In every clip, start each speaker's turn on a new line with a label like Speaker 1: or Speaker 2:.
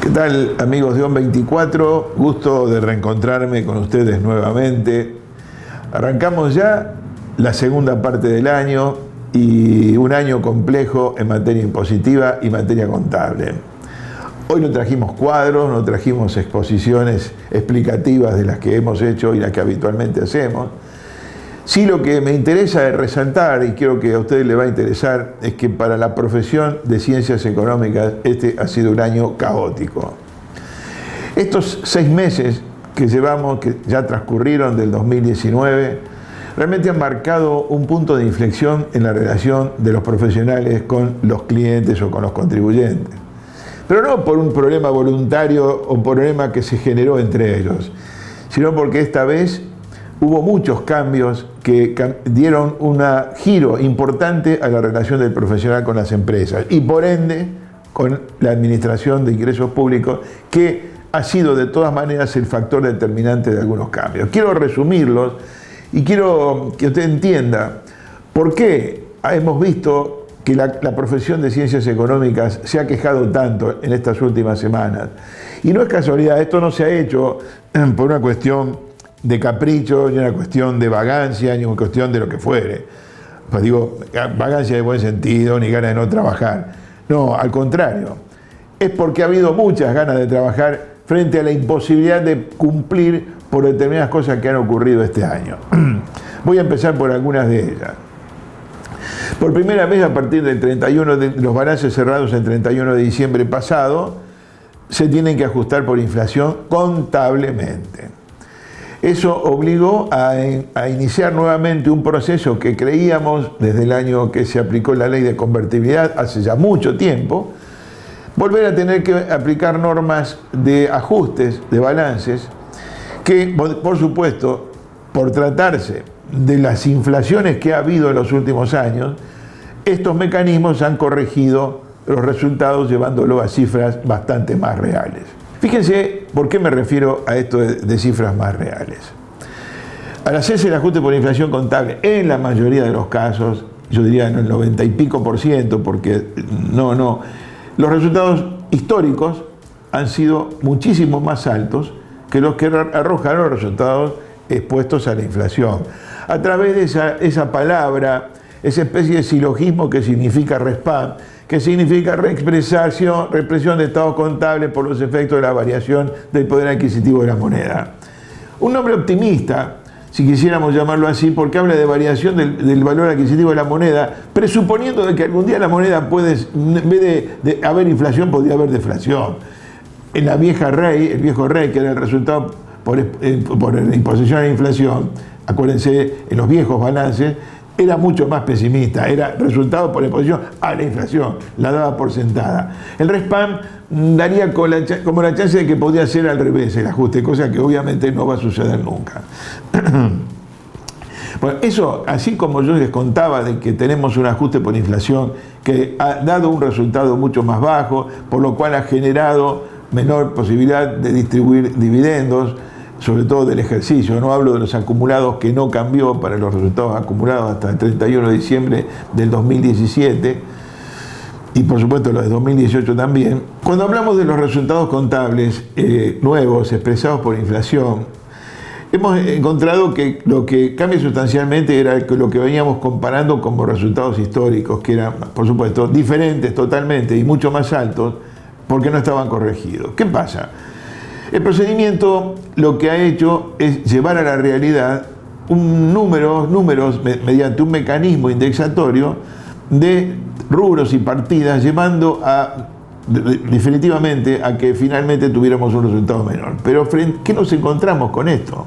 Speaker 1: ¿Qué tal, amigos de ON24? Gusto de reencontrarme con ustedes nuevamente. Arrancamos ya la segunda parte del año y un año complejo en materia impositiva y materia contable. Hoy no trajimos cuadros, no trajimos exposiciones explicativas de las que hemos hecho y las que habitualmente hacemos. Sí, lo que me interesa resaltar, y creo que a ustedes les va a interesar, es que para la profesión de ciencias económicas este ha sido un año caótico. Estos 6 meses que llevamos, que ya transcurrieron del 2019, realmente han marcado un punto de inflexión en la relación de los profesionales con los clientes o con los contribuyentes. Pero no por un problema voluntario o un problema que se generó entre ellos, sino porque esta vez hubo muchos cambios que dieron un giro importante a la relación del profesional con las empresas y por ende con la administración de ingresos públicos, que ha sido de todas maneras el factor determinante de algunos cambios. Quiero resumirlos y quiero que usted entienda por qué hemos visto que la profesión de ciencias económicas se ha quejado tanto en estas últimas semanas. Y no es casualidad, esto no se ha hecho por una cuestión de capricho, ni una cuestión de vagancia, ni una cuestión de lo que fuere. Pues digo, vagancia de buen sentido, ni ganas de no trabajar. No, al contrario. Es porque ha habido muchas ganas de trabajar frente a la imposibilidad de cumplir por determinadas cosas que han ocurrido este año. Voy a empezar por algunas de ellas. Por primera vez, a partir del 31 de los balances cerrados el 31 de diciembre pasado, se tienen que ajustar por inflación contablemente. Eso obligó a iniciar nuevamente un proceso que creíamos desde el año que se aplicó la ley de convertibilidad, hace ya mucho tiempo, volver a tener que aplicar normas de ajustes de balances que, por supuesto, por tratarse de las inflaciones que ha habido en los últimos años, estos mecanismos han corregido los resultados llevándolo a cifras bastante más reales. Fíjense por qué me refiero a esto de cifras más reales. Al hacerse el ajuste por inflación contable, en la mayoría de los casos, yo diría en el 90 y pico %, porque los resultados históricos han sido muchísimo más altos que los que arrojaron los resultados expuestos a la inflación. A través de esa palabra, esa especie de silogismo que significa RESPAM, que significa reexpresión de estados contables por los efectos de la variación del poder adquisitivo de la moneda. Un nombre optimista, si quisiéramos llamarlo así, porque habla de variación del valor adquisitivo de la moneda, presuponiendo de que algún día la moneda puede, en vez de haber inflación, podría haber deflación. En la vieja ley, el viejo rey, que era el resultado por imposición a la inflación, acuérdense, en los viejos balances, era mucho más pesimista, era resultado por exposición a la inflación, la daba por sentada. El RESPAM daría como la chance de que podía ser al revés el ajuste, cosa que obviamente no va a suceder nunca. Bueno, eso, así como yo les contaba de que tenemos un ajuste por inflación que ha dado un resultado mucho más bajo, por lo cual ha generado menor posibilidad de distribuir dividendos, sobre todo del ejercicio, no hablo de los acumulados, que no cambió para los resultados acumulados hasta el 31 de diciembre del 2017, y por supuesto los de 2018 también. Cuando hablamos de los resultados contables nuevos expresados por inflación, hemos encontrado que lo que cambia sustancialmente era lo que veníamos comparando como resultados históricos, que eran, por supuesto, diferentes totalmente y mucho más altos, porque no estaban corregidos. ¿Qué pasa? El procedimiento lo que ha hecho es llevar a la realidad números mediante un mecanismo indexatorio de rubros y partidas, llevando definitivamente a que finalmente tuviéramos un resultado menor. Pero ¿qué nos encontramos con esto?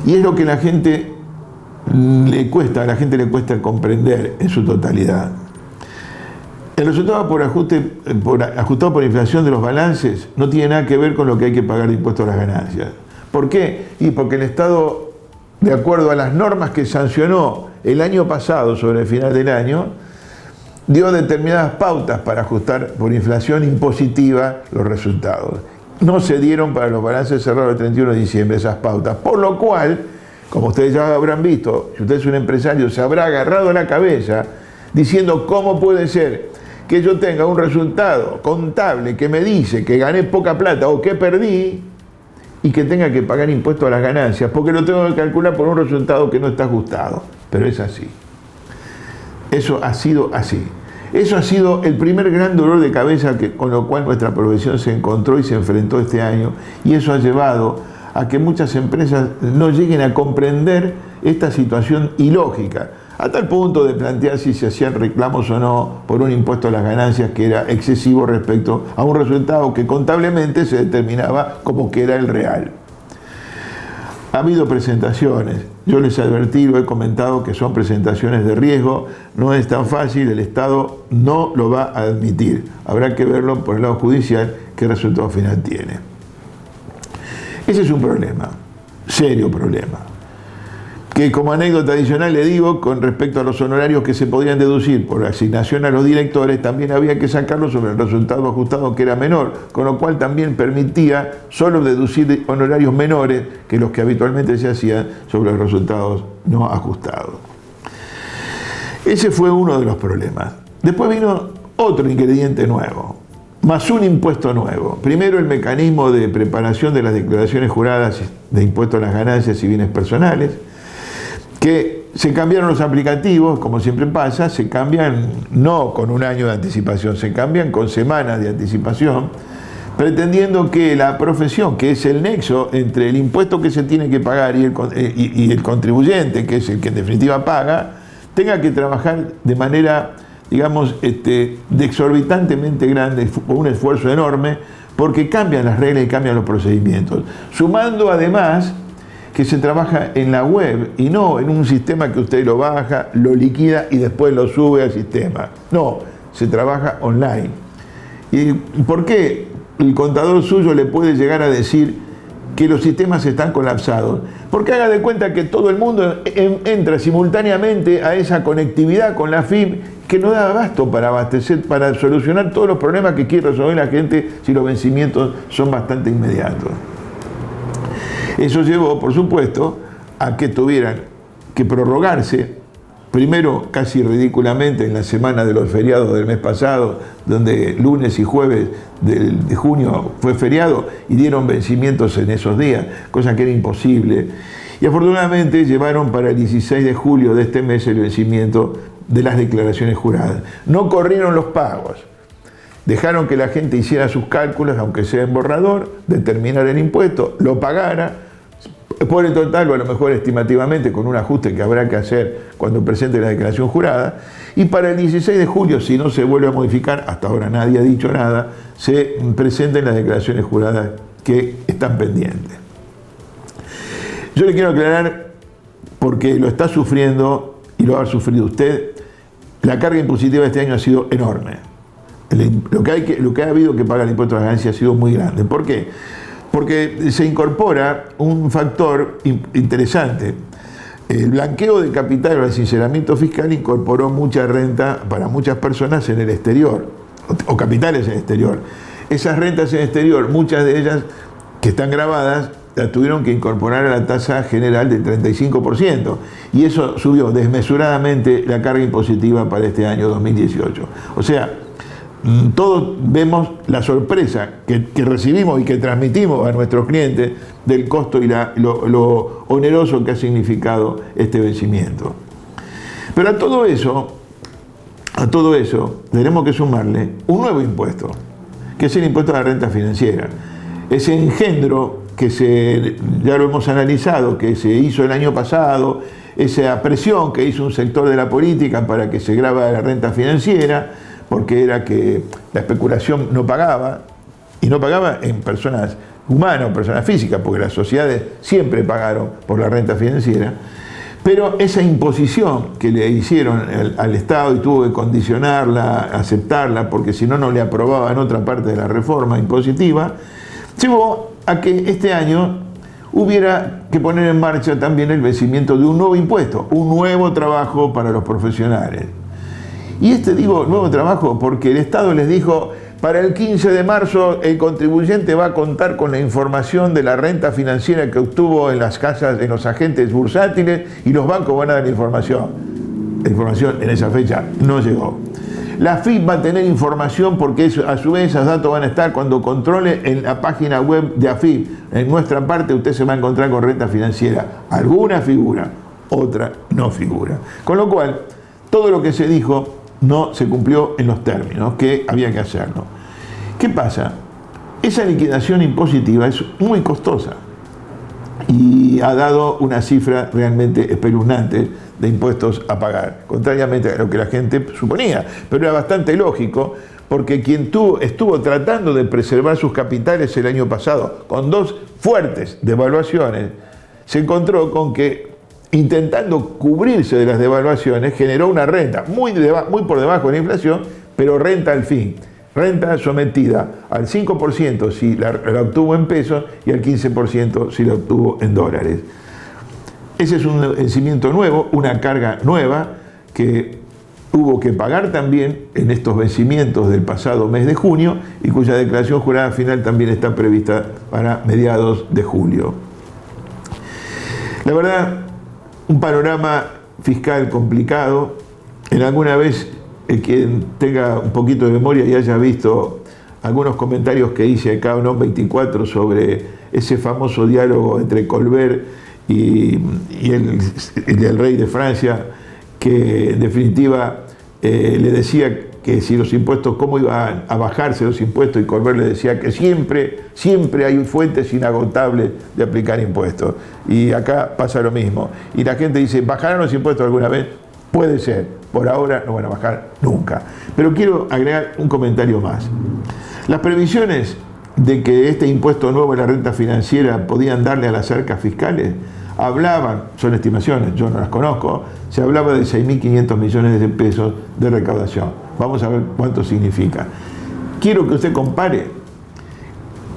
Speaker 1: Y es lo que a la gente le cuesta comprender en su totalidad. El resultado ajustado por inflación de los balances no tiene nada que ver con lo que hay que pagar de impuestos a las ganancias. ¿Por qué? Y porque el Estado, de acuerdo a las normas que sancionó el año pasado sobre el final del año, dio determinadas pautas para ajustar por inflación impositiva los resultados. No se dieron para los balances cerrados el 31 de diciembre esas pautas, por lo cual, como ustedes ya habrán visto, si usted es un empresario, se habrá agarrado la cabeza diciendo cómo puede ser que yo tenga un resultado contable que me dice que gané poca plata o que perdí y que tenga que pagar impuesto a las ganancias, porque lo tengo que calcular por un resultado que no está ajustado. Pero es así. Eso ha sido así. Eso ha sido el primer gran dolor de cabeza con lo cual nuestra profesión se encontró y se enfrentó este año, y eso ha llevado a que muchas empresas no lleguen a comprender esta situación ilógica, a tal punto de plantear si se hacían reclamos o no por un impuesto a las ganancias que era excesivo respecto a un resultado que contablemente se determinaba como que era el real. Ha habido presentaciones, yo les advertí, lo he comentado, que son presentaciones de riesgo, no es tan fácil, el Estado no lo va a admitir. Habrá que verlo por el lado judicial qué resultado final tiene. Ese es un problema, serio problema, que como anécdota adicional le digo, con respecto a los honorarios que se podían deducir por asignación a los directores, también había que sacarlo sobre el resultado ajustado, que era menor, con lo cual también permitía solo deducir honorarios menores que los que habitualmente se hacían sobre los resultados no ajustados. Ese fue uno de los problemas. Después vino otro ingrediente nuevo, más un impuesto nuevo. Primero, el mecanismo de preparación de las declaraciones juradas de impuesto a las ganancias y bienes personales, que se cambiaron los aplicativos, como siempre pasa, se cambian no con un año de anticipación, se cambian con semanas de anticipación, pretendiendo que la profesión, que es el nexo entre el impuesto que se tiene que pagar y el contribuyente, que es el que en definitiva paga, tenga que trabajar de manera, digamos, exorbitantemente grande, con un esfuerzo enorme, porque cambian las reglas y cambian los procedimientos. Sumando además que se trabaja en la web y no en un sistema que usted lo baja, lo liquida y después lo sube al sistema. No, se trabaja online. ¿Y por qué el contador suyo le puede llegar a decir que los sistemas están colapsados? Porque haga de cuenta que todo el mundo entra simultáneamente a esa conectividad con la FIP que no da abasto para abastecer, para solucionar todos los problemas que quiere resolver la gente si los vencimientos son bastante inmediatos. Eso llevó, por supuesto, a que tuvieran que prorrogarse, primero casi ridículamente en la semana de los feriados del mes pasado, donde lunes y jueves de junio fue feriado y dieron vencimientos en esos días, cosa que era imposible. Y afortunadamente llevaron para el 16 de julio de este mes el vencimiento de las declaraciones juradas. No corrieron los pagos. Dejaron que la gente hiciera sus cálculos, aunque sea en borrador, determinara el impuesto, lo pagara, por el total o a lo mejor estimativamente con un ajuste que habrá que hacer cuando presente la declaración jurada, y para el 16 de julio, si no se vuelve a modificar, hasta ahora nadie ha dicho nada, se presenten las declaraciones juradas que están pendientes. Yo le quiero aclarar, porque lo está sufriendo y lo ha sufrido usted, la carga impositiva de este año ha sido enorme. Lo que ha habido que pagar el impuesto a las ganancias ha sido muy grande. ¿Por qué? Porque se incorpora un factor interesante. El blanqueo de capital o el sinceramiento fiscal incorporó mucha renta para muchas personas en el exterior, o capitales en el exterior. Esas rentas en el exterior, muchas de ellas que están grabadas, las tuvieron que incorporar a la tasa general del 35%, y eso subió desmesuradamente la carga impositiva para este año 2018. O sea, todos vemos la sorpresa que recibimos y que transmitimos a nuestros clientes del costo y lo oneroso que ha significado este vencimiento. Pero a todo eso tenemos que sumarle un nuevo impuesto, que es el impuesto a la renta financiera. Ese engendro que ya lo hemos analizado, que se hizo el año pasado, esa presión que hizo un sector de la política para que se grave la renta financiera, porque era que la especulación no pagaba, y no pagaba en personas humanas o personas físicas, porque las sociedades siempre pagaron por la renta financiera, pero esa imposición que le hicieron al Estado y tuvo que condicionarla, aceptarla, porque si no, no le aprobaban otra parte de la reforma impositiva, llevó a que este año hubiera que poner en marcha también el vencimiento de un nuevo impuesto, un nuevo trabajo para los profesionales. Y digo nuevo trabajo porque el Estado les dijo, para el 15 de marzo el contribuyente va a contar con la información de la renta financiera que obtuvo en las casas, en los agentes bursátiles, y los bancos van a dar la información. La información en esa fecha no llegó. La AFIP va a tener información porque a su vez esos datos van a estar cuando controle en la página web de AFIP. En nuestra parte usted se va a encontrar con renta financiera. Alguna figura, otra no figura. Con lo cual, todo lo que se dijo no se cumplió en los términos que había que hacerlo. ¿Qué pasa? Esa liquidación impositiva es muy costosa y ha dado una cifra realmente espeluznante de impuestos a pagar, contrariamente a lo que la gente suponía, pero era bastante lógico, porque quien estuvo tratando de preservar sus capitales el año pasado con dos fuertes devaluaciones, se encontró con que intentando cubrirse de las devaluaciones generó una renta muy por debajo de la inflación, pero renta al fin. Renta sometida al 5% si la obtuvo en pesos y al 15% si la obtuvo en dólares. Ese es un vencimiento nuevo, una carga nueva que hubo que pagar también en estos vencimientos del pasado mes de junio y cuya declaración jurada final también está prevista para mediados de julio. La verdad, un panorama fiscal complicado. En alguna vez quien tenga un poquito de memoria y haya visto algunos comentarios que hice acá en ON 24 sobre ese famoso diálogo entre Colbert y el rey de Francia, que en definitiva le decía que si los impuestos, cómo iban a bajarse los impuestos, y Colbert le decía que siempre hay fuentes inagotables de aplicar impuestos. Y acá pasa lo mismo. Y la gente dice, ¿bajarán los impuestos alguna vez? Puede ser, por ahora no van a bajar nunca. Pero quiero agregar un comentario más. Las previsiones de que este impuesto nuevo en la renta financiera podían darle a las arcas fiscales, son estimaciones, yo no las conozco, se hablaba de 6.500 millones de pesos de recaudación. Vamos a ver cuánto significa. Quiero que usted compare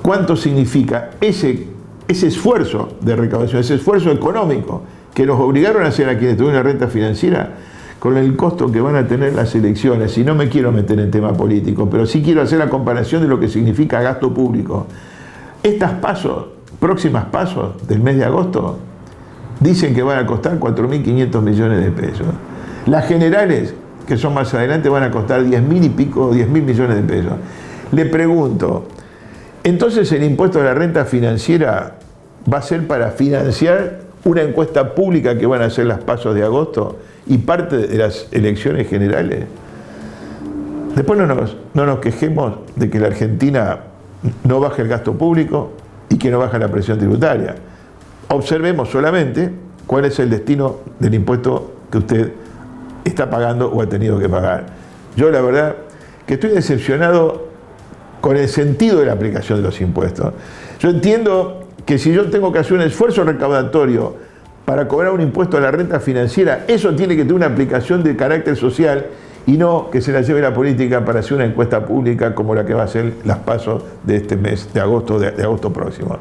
Speaker 1: cuánto significa ese esfuerzo de recaudación, ese esfuerzo económico que nos obligaron a hacer a quienes tuvieron una renta financiera con el costo que van a tener las elecciones. Y no me quiero meter en tema político, pero sí quiero hacer la comparación de lo que significa gasto público. Estas próximas pasos del mes de agosto, dicen que van a costar 4.500 millones de pesos. Las generales, que son más adelante, van a costar 10.000 y pico, 10.000 millones de pesos. Le pregunto, entonces el impuesto a la renta financiera va a ser para financiar una encuesta pública que van a hacer las pasos de agosto y parte de las elecciones generales. Después no nos quejemos de que la Argentina no baje el gasto público y que no baja la presión tributaria. Observemos solamente cuál es el destino del impuesto que usted está pagando o ha tenido que pagar. Yo la verdad que estoy decepcionado con el sentido de la aplicación de los impuestos. Yo entiendo que si yo tengo que hacer un esfuerzo recaudatorio para cobrar un impuesto a la renta financiera, eso tiene que tener una aplicación de carácter social y no que se la lleve la política para hacer una encuesta pública como la que va a hacer las pasos de este mes de agosto, de agosto próximo.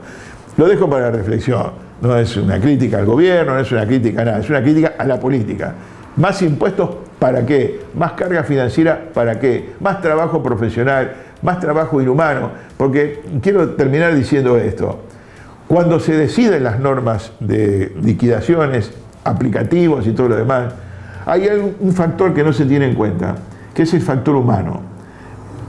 Speaker 1: Lo dejo para reflexión. No es una crítica al gobierno, no es una crítica a nada, es una crítica a la política. ¿Más impuestos para qué? ¿Más carga financiera para qué? ¿Más trabajo profesional? ¿Más trabajo inhumano? Porque quiero terminar diciendo esto. Cuando se deciden las normas de liquidaciones, aplicativos y todo lo demás, hay un factor que no se tiene en cuenta, que es el factor humano.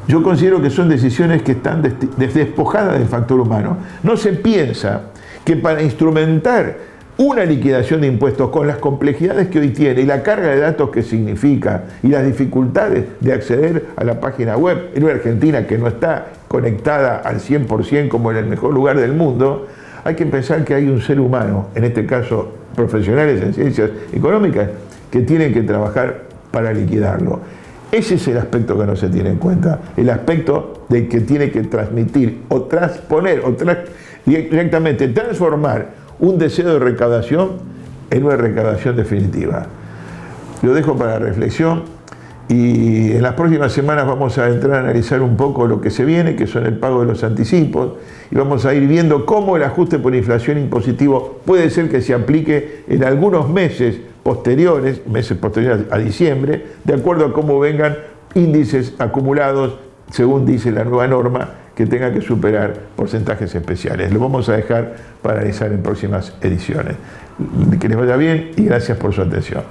Speaker 1: Yo considero que son decisiones que están despojadas del factor humano. No se piensa que para instrumentar una liquidación de impuestos con las complejidades que hoy tiene y la carga de datos que significa y las dificultades de acceder a la página web en una Argentina que no está conectada al 100% como en el mejor lugar del mundo, hay que pensar que hay un ser humano, en este caso profesionales en ciencias económicas, que tienen que trabajar para liquidarlo. Ese es el aspecto que no se tiene en cuenta, el aspecto de que tiene que transmitir o transponer o directamente transformar un deseo de recaudación en una recaudación definitiva. Lo dejo para reflexión y en las próximas semanas vamos a entrar a analizar un poco lo que se viene, que son el pago de los anticipos, y vamos a ir viendo cómo el ajuste por inflación impositivo puede ser que se aplique en algunos meses posteriores a diciembre, de acuerdo a cómo vengan índices acumulados, según dice la nueva norma, que tenga que superar porcentajes especiales. Lo vamos a dejar para analizar en próximas ediciones. Que les vaya bien y gracias por su atención.